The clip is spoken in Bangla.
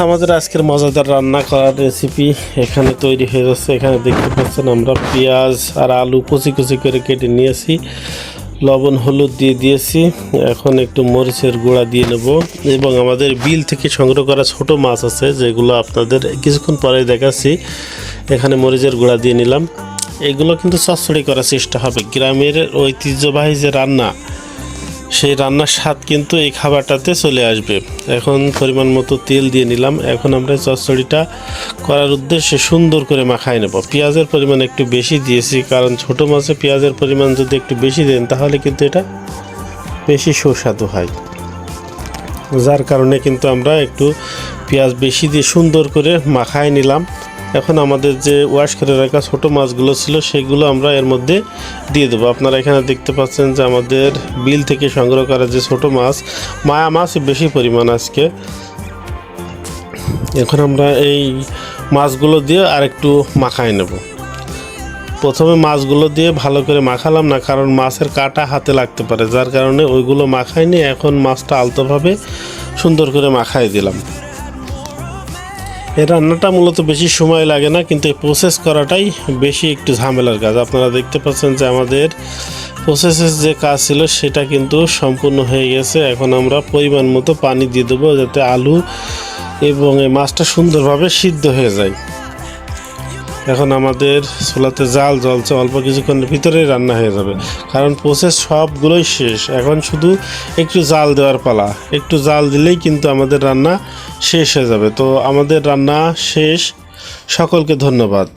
আমাদের আজকের মজাদার রান্না করার রেসিপি এখানে তৈরি হয়ে যাচ্ছে। এখানে দেখতে পাচ্ছেন আমরা পেঁয়াজ আর আলু কুচি কুচি করে কেটে নিয়েছি, লবণ হলুদ দিয়ে দিয়েছি। এখন একটু মরিচের গুঁড়া দিয়ে নেব এবং আমাদের বিল থেকে সংগ্রহ করা ছোট মাছ আছে যেগুলো আপনাদের কিছুক্ষণ পরে দেখাচ্ছি। এখানে মরিচের গুঁড়া দিয়ে নিলাম। এগুলো কিন্তু চচ্চড়ি করার চেষ্টা হবে। গ্রামের ঐতিহ্যবাহী যে রান্না, সেই রান্নার স্বাদ কিন্তু এই খাবারটাতে চলে আসবে। এখন পরিমাণ মতো তেল দিয়ে নিলাম। এখন আমরা চচ্চড়িটা করার উদ্দেশ্যে সুন্দর করে মাখায় নেব। পেঁয়াজের পরিমাণ একটু বেশি দিয়েছি, কারণ ছোটো মাছে পেঁয়াজের পরিমাণ যদি একটু বেশি দেন তাহলে কিন্তু এটা বেশি সুস্বাদু হয়। যার কারণে কিন্তু আমরা একটু পেঁয়াজ বেশি দিয়ে সুন্দর করে মাখায় নিলাম। এখন আমাদের যে ওয়াশ করে রাখা ছোটো মাছগুলো ছিল সেগুলো আমরা এর মধ্যে দিয়ে দেবো। আপনারা এখানে দেখতে পাচ্ছেন যে আমাদের বিল থেকে সংগ্রহ করা যে ছোটো মাছ, মায়া মাছ বেশি পরিমাণ আজকে। এখন আমরা এই মাছগুলো দিয়ে আরেকটু মাখায় নেব। প্রথমে মাছগুলো দিয়ে ভালো করে মাখালাম না, কারণ মাছের কাঁটা হাতে লাগতে পারে, যার কারণে ওইগুলো মাখাই নিয়ে এখন মাছটা আলতোভাবে সুন্দর করে মাখাই দিলাম। এই রান্নাটা মূলত বেশি সময় লাগে না, কিন্তু এই প্রসেস করাটাই বেশি একটু ঝামেলার কাজ। আপনারা দেখতে পাচ্ছেন যে আমাদের প্রসেসের যে কাজ ছিল সেটা কিন্তু সম্পূর্ণ হয়ে গেছে। এখন আমরা পরিমাণ মতো পানি দিয়ে দেবো যাতে আলু এবং এই মাছটা সুন্দরভাবে সিদ্ধ হয়ে যায়। এখন আমাদের চুলাতে জাল জ্বলছে, অল্প কিছুক্ষণের ভিতরেই রান্না হয়ে যাবে, কারণ প্রসেস সবগুলোই শেষ। এখন শুধু একটু জাল দেওয়ার পালা। একটু জাল দিলেই কিন্তু আমাদের রান্না শেষ হয়ে যাবে। তো আমাদের রান্না শেষ। সকলকে ধন্যবাদ।